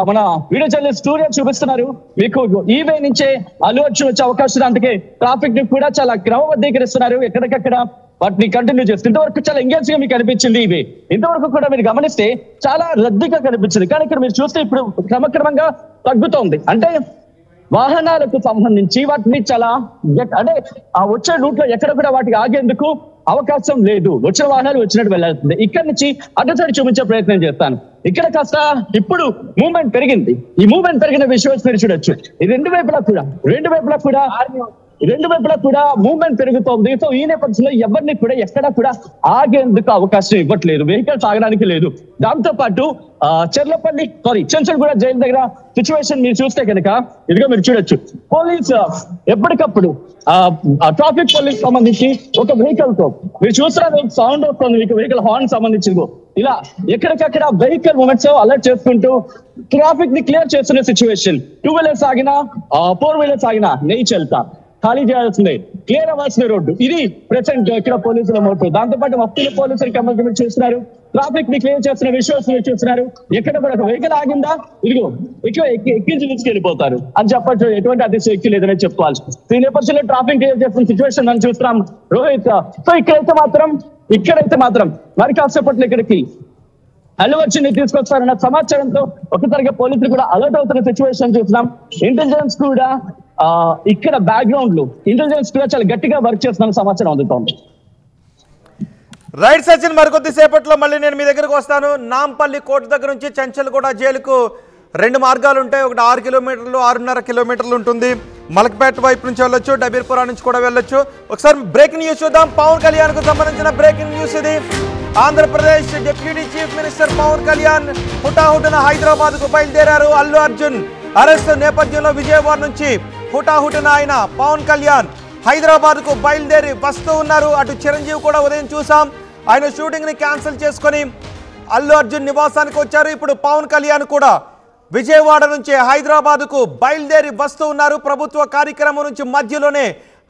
A: మన వీడియో జర్నలిస్ట్ సూర్య చూపిస్తున్నారు మీకు. ఈ వే నుంచే అల్లు అర్జున్ వచ్చే అవకాశం, అందుకే ట్రాఫిక్ ని కూడా చాలా క్రమబద్ధీకరిస్తున్నారు. ఎక్కడికక్కడ వాటిని కంటిన్యూ చేస్తుంది. ఇంతవరకు చాలా ఎంగేజ్ గా మీకు అనిపించింది ఇవి. ఇంతవరకు కూడా మీరు గమనిస్తే చాలా రద్దీగా కనిపించింది. కానీ ఇక్కడ మీరు చూస్తే ఇప్పుడు క్రమక్రమంగా తగ్గుతోంది. అంటే వాహనాలకు సంబంధించి వాటిని చాలా అంటే ఆ వచ్చే రూట్ లో ఎక్కడ కూడా వాటికి ఆగేందుకు అవకాశం లేదు. వచ్చిన వాహనాలు వచ్చినట్టు వెళ్ళాల్సిందే. ఇక్కడ నుంచి అడ్డసైడ్ చూపించే ప్రయత్నం చేస్తాను. ఇక్కడ కాస్త ఇప్పుడు మూవ్మెంట్ పెరిగింది. ఈ మూవ్మెంట్ పెరిగిన విషయం మీరు చూడొచ్చు. ఈ రెండు వైపులా కూడా మూవ్మెంట్ పెరుగుతోంది. సో ఈ నేపథ్యంలో ఎవరిని కూడా ఎక్కడా కూడా ఆగేందుకు అవకాశం ఇవ్వట్లేదు, వెహికల్స్ ఆగడానికి లేదు. దాంతో పాటు చెంచల్ కూడా జైలు దగ్గర సిచ్యువేషన్ మీరు చూస్తే కనుక ఇదిగో మీరు చూడొచ్చు. పోలీస్ ఎప్పటికప్పుడు ట్రాఫిక్ పోలీస్ సంబంధించి ఒక వెహికల్ తో మీరు చూస్తున్నారు సౌండ్ వస్తుంది మీకు, వెహికల్ హార్న్ సంబంధించి ఇలా ఎక్కడికక్కడ వెహికల్ మూమెంట్స్ అలర్ట్ చేసుకుంటూ ట్రాఫిక్ ని క్లియర్ చేస్తున్న సిచ్యువేషన్. 2 వీలర్స్ ఆగినా 4 వీలర్స్ ఆగినా నెయ్యి చెల్తా ఖాళీ చేయాల్సిందే, క్లియర్ అవ్వాల్సిన రోడ్డు. ఇది ప్రెసెంట్ ఇక్కడ పోలీసుల మోటో. దాంతో పాటు మఫ్తీల పోలీసులు కమిట్మెంట్ చేస్తున్నారు, ట్రాఫిక్ ని క్లియర్ చేస్తున్న విషయాలు చూస్తున్నారు. ఎక్కడ కూడా ఒక వెహికల్ ఆగిందా ఇదిగో ఇక్కడ ఎక్కించి తీసుకెళ్లిపోతారు అని చెప్పచ్చు. ఎటువంటి అతిశయోక్తి లేదని చెప్పుకోవాలి. ఈ నేపథ్యంలో ట్రాఫిక్ క్లియర్ చేస్తున్న సిచ్యువేషన్ మనం చూస్తున్నాం రోహిత్. సో ఇక్కడైతే మాత్రం మరి కాసేపట్లో ఇక్కడికి అల్లు అర్జున్ ని తీసుకొస్తారన్న సమాచారంతో ఒక్కసారిగా పోలీసులు కూడా అలర్ట్ అవుతున్న సిచ్యువేషన్ చూస్తున్నాం. ఇంటెలిజెన్స్ కూడా ఇక్కడ బ్యాక్గ్రౌండ్ లో ఇంటెలిజెన్స్ కూడా చాలా గట్టిగా వర్క్ చేస్తున్న సమాచారం అందుతోంది.
B: రైట్ సచిన్, మరికొద్ది సేపట్లో మళ్ళీ నేను మీ దగ్గరకు వస్తాను. నాంపల్లి కోర్టు దగ్గర నుంచి చెంచల్గూడ జైలుకు 2 మార్గాలు ఉంటాయి. ఒకటి 6 కిలోమీటర్లు, 6.5 కిలోమీటర్లు ఉంటుంది. మలక్పేట వైపు నుంచి వెళ్ళొచ్చు, డబీర్పురా నుంచి కూడా వెళ్ళొచ్చు. ఒకసారి బ్రేకింగ్ న్యూస్ చూద్దాం. పవన్ కళ్యాణ్ కు సంబంధించిన బ్రేకింగ్ న్యూస్ ఇది. Andhra Pradesh deputy chief minister Pawan Kalyan హుటాహుటిన హైదరాబాద్ కు బయలుదేరారు. అల్లు అర్జున్ అరెస్ట్ నేపథ్యంలో విజయవాడ నుంచి హుటాహుటిన ఆయన పవన్ కళ్యాణ్ హైదరాబాద్ కు బయలుదేరి వస్తూ ఉన్నారు. అటు చిరంజీవి కూడా ఉదయం చూసాం, ఆయన షూటింగ్ ని క్యాన్సిల్ చేసుకొని అల్లు అర్జున్ నివాసానికి వచ్చారు. ఇప్పుడు పవన్ కళ్యాణ్ కూడా విజయవాడ నుంచి హైదరాబాద్ కు బయలుదేరి వస్తూ ఉన్నారు. ప్రభుత్వ కార్యక్రమం నుంచి మధ్యలోనే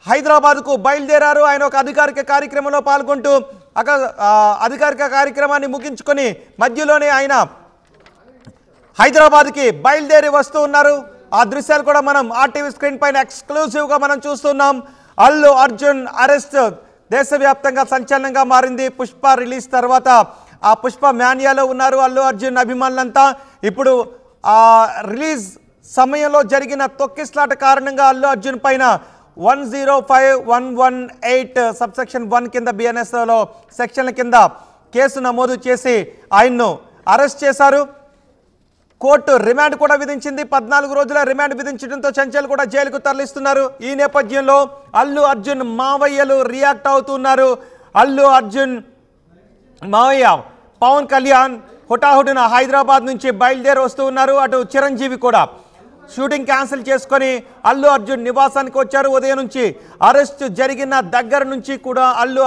B: హైదరాబాద్ కు బయలుదేరారు. ఆయన ఒక అధికారిక కార్యక్రమంలో పాల్గొంటూ అధికారిక కార్యక్రమాన్ని ముగించుకొని మధ్యలోనే ఆయన హైదరాబాద్కి బయలుదేరి వస్తూ ఉన్నారు. ఆ దృశ్యాలు కూడా మనం ఆర్టీవీ స్క్రీన్ పైన ఎక్స్క్లూజివ్గా మనం చూస్తున్నాం. అల్లు అర్జున్ అరెస్ట్ దేశవ్యాప్తంగా సంచలనంగా మారింది. పుష్ప రిలీజ్ తర్వాత ఆ పుష్ప మాన్యాలో ఉన్నారు అల్లు అర్జున్ అభిమానులంతా. ఇప్పుడు ఆ రిలీజ్ సమయంలో జరిగిన తొక్కిస్లాట కారణంగా అల్లు అర్జున్ పైన 105(118) సబ్సెక్షన్ 1 కింద బిఎన్ఎస్లో సెక్షన్ల కింద కేసు నమోదు చేసి ఆయన్ను అరెస్ట్ చేశారు. కోర్టు రిమాండ్ కూడా విధించింది. 14 రోజుల రిమాండ్ విధించడంతో చెంచల్ కూడా జైలుకు తరలిస్తున్నారు. ఈ నేపథ్యంలో అల్లు అర్జున్ మావయ్యలు రియాక్ట్ అవుతున్నారు. అల్లు అర్జున్ మావయ్య పవన్ కళ్యాణ్ హుటాహుటిన హైదరాబాద్ నుంచి బయలుదేరి వస్తూ ఉన్నారు. అటు చిరంజీవి కూడా షూటింగ్ క్యాన్సిల్ చేసుకొని అల్లు అర్జున్ నివాసానికి వచ్చారు. ఉదయం నుంచి అరెస్ట్ జరిగిన దగ్గర నుంచి కూడా అల్లు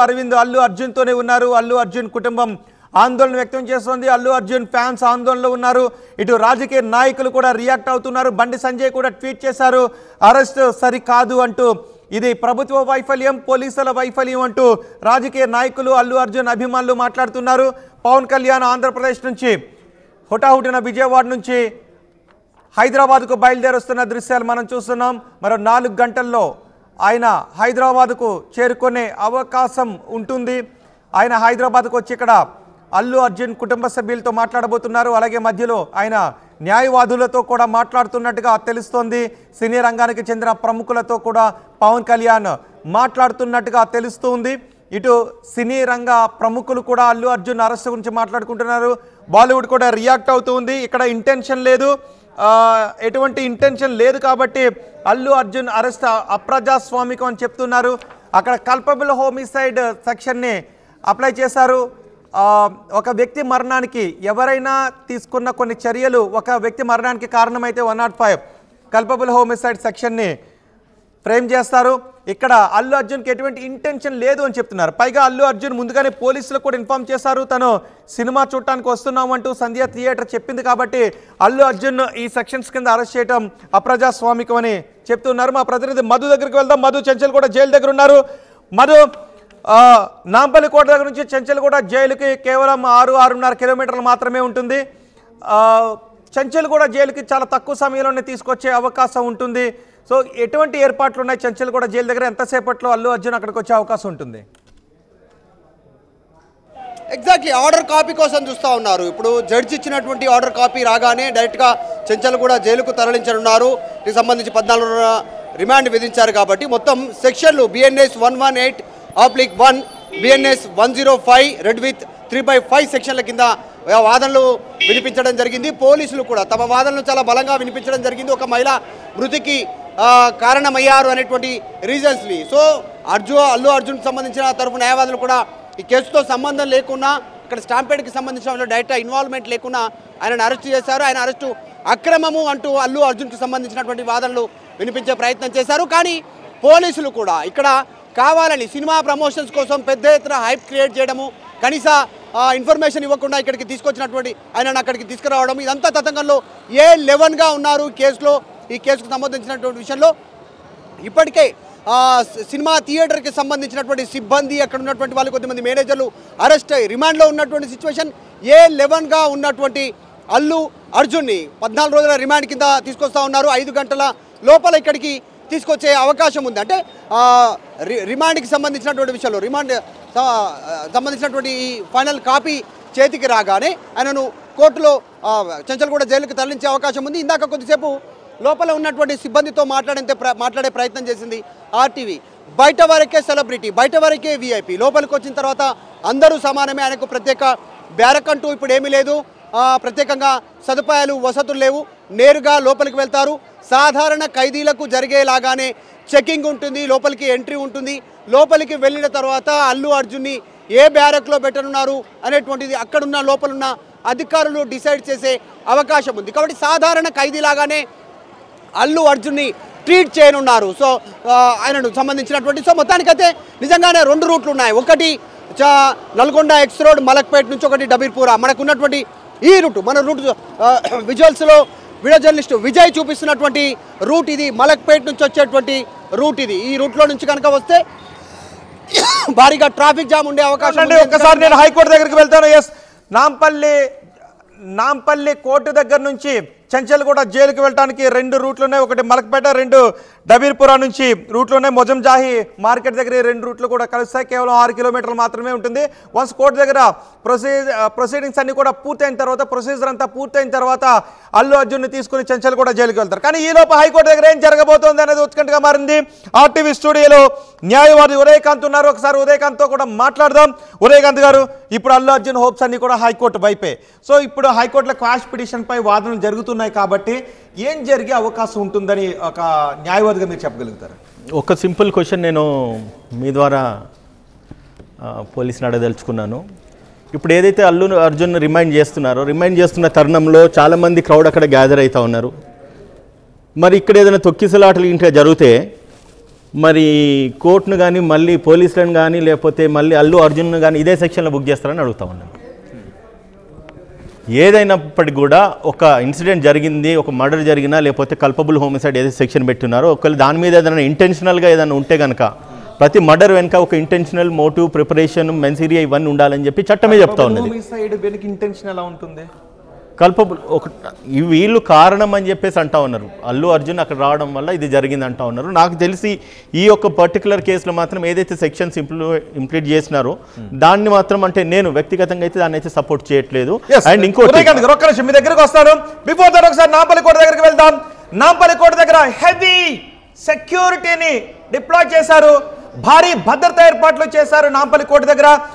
B: అర్జున్తోనే ఉన్నారు. అల్లు అర్జున్ కుటుంబం ఆందోళన వ్యక్తం చేస్తోంది. అల్లు అర్జున్ ఫ్యాన్స్ ఆందోళనలో ఉన్నారు. ఇటు రాజకీయ నాయకులు కూడా రియాక్ట్ అవుతున్నారు. బండి సంజయ్ కూడా ట్వీట్ చేశారు, అరెస్ట్ సరికాదు అంటూ. ఇది ప్రభుత్వ వైఫల్యం, పోలీసుల వైఫల్యం అంటూ రాజకీయ నాయకులు అల్లు అర్జున్ అభిమానులు మాట్లాడుతున్నారు. పవన్ కళ్యాణ్ ఆంధ్రప్రదేశ్ నుంచి హుటాహుటిన విజయవాడ నుంచి హైదరాబాద్కు బయలుదేరుస్తున్న దృశ్యాలు మనం చూస్తున్నాం. మరో 4 గంటల్లో ఆయన హైదరాబాద్కు చేరుకునే అవకాశం ఉంటుంది. ఆయన హైదరాబాద్కు వచ్చి ఇక్కడ అల్లు అర్జున్ కుటుంబ సభ్యులతో మాట్లాడబోతున్నారు. అలాగే మధ్యలో ఆయన న్యాయవాదులతో కూడా మాట్లాడుతున్నట్టుగా తెలుస్తోంది. సినీ రంగానికి చెందిన ప్రముఖులతో కూడా పవన్ కళ్యాణ్ మాట్లాడుతున్నట్టుగా తెలుస్తుంది. ఇటు సినీ రంగ ప్రముఖులు కూడా అల్లు అర్జున్ అరెస్ట్ గురించి మాట్లాడుకుంటున్నారు. బాలీవుడ్ కూడా రియాక్ట్ అవుతుంది. ఇక్కడ ఇంటెన్షన్ లేదు, ఎటువంటి ఇంటెన్షన్ లేదు కాబట్టి అల్లు అర్జున్ అరెస్ట్ అప్రజాస్వామికం అని చెప్తున్నారు. అక్కడ కల్పబుల్ హోమిసైడ్ సెక్షన్ని అప్లై చేశారు. ఒక వ్యక్తి మరణానికి ఎవరైనా తీసుకున్న కొన్ని చర్యలు ఒక వ్యక్తి మరణానికి కారణమైతే 105 కల్పబుల్ హోమిసైడ్ సెక్షన్ని ఫ్రేమ్ చేస్తారు. ఇక్కడ అల్లు అర్జున్కి ఎటువంటి ఇంటెన్షన్ లేదు అని చెప్తున్నారు. పైగా అల్లు అర్జున్ ముందుగానే పోలీసులకు కూడా ఇన్ఫార్మ్ చేశారు, తను సినిమా చూడటానికి వస్తున్నామంటూ సంధ్య థియేటర్ చెప్పింది కాబట్టి అల్లు అర్జున్ ఈ సెక్షన్స్ కింద అరెస్ట్ చేయడం అప్రజాస్వామికం అని చెప్తున్నారు. మా ప్రతినిధి మధు దగ్గరికి వెళ్దాం. మధు, చెంచల్ కూడా జైలు దగ్గర ఉన్నారు. మధు, నాంపల్లి కోట దగ్గర నుంచి చెంచల్ కూడా జైలుకి కేవలం 6-6.5 కిలోమీటర్లు మాత్రమే ఉంటుంది. చెంచల్ కూడా జైలుకి చాలా తక్కువ సమయంలోనే తీసుకొచ్చే అవకాశం ఉంటుంది. సో ఎటువంటి ఏర్పాట్లు ఉన్నాయి చెంచల్ కూడా జైలు దగ్గర? ఎంతసేపట్లో అల్లు అర్జున్ అక్కడికి వచ్చే అవకాశం ఉంటుంది?
F: ఎగ్జాక్ట్లీ ఆర్డర్ కాపీ కోసం చూస్తూ ఉన్నారు. ఇప్పుడు జడ్జి ఇచ్చినటువంటి ఆర్డర్ కాపీ రాగానే డైరెక్ట్గా చెంచల్ కూడా జైలుకు తరలించనున్నారు. దీనికి సంబంధించి 14 రోజుల రిమాండ్ విధించారు కాబట్టి మొత్తం సెక్షన్లు BNS 118/1, BNS 105 రెడ్ విత్ 3/5 సెక్షన్ల కింద వాదనలు వినిపించడం జరిగింది. పోలీసులు కూడా తమ వాదనలు చాలా బలంగా వినిపించడం జరిగింది. ఒక మహిళ మృతికి కారణమయ్యారు అనేటువంటి రీజన్స్ని. సో అల్లు అర్జున్కి సంబంధించిన తరఫు న్యాయవాదులు కూడా ఈ కేసుతో సంబంధం లేకుండా, ఇక్కడ స్టాంపేడ్కి సంబంధించిన డైరెక్ట్ ఇన్వాల్వ్మెంట్ లేకుండా ఆయనను అరెస్ట్ చేశారు. ఆయన అరెస్టు అక్రమము అంటూ అల్లు అర్జున్కి సంబంధించినటువంటి వాదనలు వినిపించే ప్రయత్నం చేశారు. కానీ పోలీసులు కూడా ఇక్కడ కావాలని సినిమా ప్రమోషన్స్ కోసం పెద్ద ఎత్తున హైప్ క్రియేట్ చేయడము, కనీస ఇన్ఫర్మేషన్ ఇవ్వకుండా ఇక్కడికి తీసుకొచ్చినటువంటి ఆయనను అక్కడికి తీసుకురావడం ఇదంతా తతంగంలో A11గా ఉన్నారు ఈ కేసుకు సంబంధించినటువంటి విషయంలో. ఇప్పటికే సినిమా థియేటర్కి సంబంధించినటువంటి సిబ్బంది, అక్కడ ఉన్నటువంటి వాళ్ళు కొద్దిమంది మేనేజర్లు అరెస్ట్ అయ్యి రిమాండ్లో ఉన్నటువంటి సిచ్యువేషన్. A11గా ఉన్నటువంటి అల్లు అర్జున్ని 14 రోజుల రిమాండ్ కింద తీసుకొస్తా ఉన్నారు. 5 గంటల లోపల ఇక్కడికి తీసుకొచ్చే అవకాశం ఉంది. అంటే రిమాండ్కి సంబంధించినటువంటి విషయంలో రిమాండ్ సంబంధించినటువంటి ఈ ఫైనల్ కాపీ చేతికి రాగానే ఆయనను కోర్టులో చెంచల్గూడ జైలుకి తరలించే అవకాశం ఉంది. ఇందాక కొద్దిసేపు లోపల ఉన్నటువంటి సిబ్బందితో మాట్లాడే ప్రయత్నం చేసింది RTV. బయట వరకే సెలబ్రిటీ, బయట వరకే VIP, లోపలికి వచ్చిన తర్వాత అందరూ సమానమే. ఆయనకు ప్రత్యేక బ్యారక్ అంటూ ఇప్పుడు ఏమీ లేదు, ప్రత్యేకంగా సదుపాయాలు వసతులు లేవు. నేరుగా లోపలికి వెళ్తారు. సాధారణ ఖైదీలకు జరిగేలాగానే చెకింగ్ ఉంటుంది, లోపలికి ఎంట్రీ ఉంటుంది. లోపలికి వెళ్ళిన తర్వాత అల్లు అర్జున్ని ఏ బ్యారక్లో పెట్టనున్నారు అనేటువంటిది అక్కడున్న లోపలున్న అధికారులు డిసైడ్ చేసే అవకాశం ఉంది. కాబట్టి సాధారణ ఖైదీలాగానే అల్లు అర్జున్ని ట్రీట్ చేయనున్నారు. సో ఆయనను సంబంధించినటువంటి మొత్తానికైతే నిజంగానే 2 రూట్లు ఉన్నాయి. ఒకటి నల్గొండ ఎక్స్ రోడ్ మలక్పేట్ నుంచి, ఒకటి డబీర్పూర. మనకు ఉన్నటువంటి ఈ రూట్, మన రూట్ విజువల్స్లో వీడియో జర్నలిస్ట్ విజయ్ చూపిస్తున్నటువంటి రూట్ ఇది. మలక్పేట్ నుంచి వచ్చేటువంటి రూట్ ఇది. ఈ రూట్లో నుంచి కనుక వస్తే భారీగా ట్రాఫిక్ జామ్ ఉండే అవకాశం ఉంది.
B: ఒకసారి నేను హైకోర్టు దగ్గరికి వెళ్తాను. ఎస్, నాంపల్లి కోర్టు దగ్గర నుంచి చెంచల్గూడ జైలుకి వెళ్ళడానికి 2 రూట్లు ఉన్నాయి. ఒకటి మలక్పేట, 2 డబీర్పురా నుంచి రూట్లు ఉన్నాయి. మొజంజాహి మార్కెట్ దగ్గర 2 రూట్లు కూడా కలుస్తాయి. కేవలం 6 కిలోమీటర్లు మాత్రమే ఉంటుంది. వన్స్ కోర్టు దగ్గర ప్రొసీడింగ్స్ అన్ని కూడా పూర్తయిన తర్వాత, ప్రొసీజర్ అంతా పూర్తయిన తర్వాత అల్లు అర్జున్ని తీసుకుని చెంచల్గూడ జైలుకి వెళ్తారు. కానీ ఈ లోపు హైకోర్టు దగ్గర ఏం జరగబోతోంది అనేది ఉత్కంఠగా మారింది. RTV స్టూడియోలో న్యాయవాది ఉదయకాంత్ ఉన్నారు. ఒకసారి ఉదయకాంత్తో కూడా మాట్లాడదాం. ఉదయకాంత్ గారు, ఇప్పుడు అల్లు అర్జున్ హోప్స్ అన్ని కూడా హైకోర్టు వైపే. సో ఇప్పుడు హైకోర్టులో క్వాష్ పిటిషన్ పై వాదనలు జరుగుతున్నాయి కాబట్టి ఏం జరిగే అవకాశం ఉంటుందని ఒక న్యాయవాదిగా మీరు చెప్పగలుగుతారు?
G: ఒక సింపుల్ క్వశ్చన్ నేను మీ ద్వారా పోలీసుని అడగదలుచుకున్నాను. ఇప్పుడు ఏదైతే అల్లు అర్జున్ రిమైండ్ చేస్తున్న తరుణంలో చాలామంది క్రౌడ్ అక్కడ గ్యాదర్ అవుతూ ఉన్నారు. మరి ఇక్కడ ఏదైనా తొక్కిసలాటలు ఇంట్లో జరిగితే మరి కోర్టును కానీ, మళ్ళీ పోలీసులను కానీ, లేకపోతే మళ్ళీ అల్లు అర్జున్ను కానీ ఇదే సెక్షన్లో బుక్ చేస్తారని అడుగుతా ఉన్నాను. ఏదైనప్పటికీ కూడా ఒక ఇన్సిడెంట్ జరిగింది, ఒక మర్డర్ జరిగినా, లేకపోతే కల్పబుల్ హోమిసైడ్ ఏదైతే సెక్షన్ పెట్టున్నారో, ఒకవేళ దాని మీద ఏదైనా ఇంటెన్షనల్గా ఏదైనా ఉంటే కనుక ప్రతి మర్డర్ వెనుక ఒక ఇంటెన్షనల్ మోటివ్, ప్రిపరేషన్, మెన్సీరియా ఇవన్నీ ఉండాలని చెప్పి చట్టమే చెప్తా ఉన్నది.
B: ఇంటెన్షన్ ఎలా ఉంటుంది?
G: కల్పబుల్ వీళ్ళు కారణం అని చెప్పేసి అంటా ఉన్నారు. అల్లు అర్జున్ అక్కడ రావడం వల్ల ఇది జరిగింది అంటా ఉన్నారు. నాకు తెలిసి ఈ యొక్క పర్టికులర్ కేసులో మాత్రం ఏదైతే సెక్షన్స్ ఇంప్లీట్ చేసినారో దాన్ని మాత్రం, అంటే నేను వ్యక్తిగతంగా అయితే దాన్ని అయితే సపోర్ట్ చేయట్లేదు. అండ్ ఇంకోటి
B: మీ దగ్గరకు వస్తాను. బిఫోర్ దట్ ఒకసారి నాంపల్లి కోట దగ్గరికి వెళ్దాం. నాంపల్లి కోట దగ్గర హెవీ సెక్యూరిటీని డిప్లాయ్ చేశారు, భారీ భద్రతా ఏర్పాట్లు చేశారు నాంపల్లి కోట దగ్గర.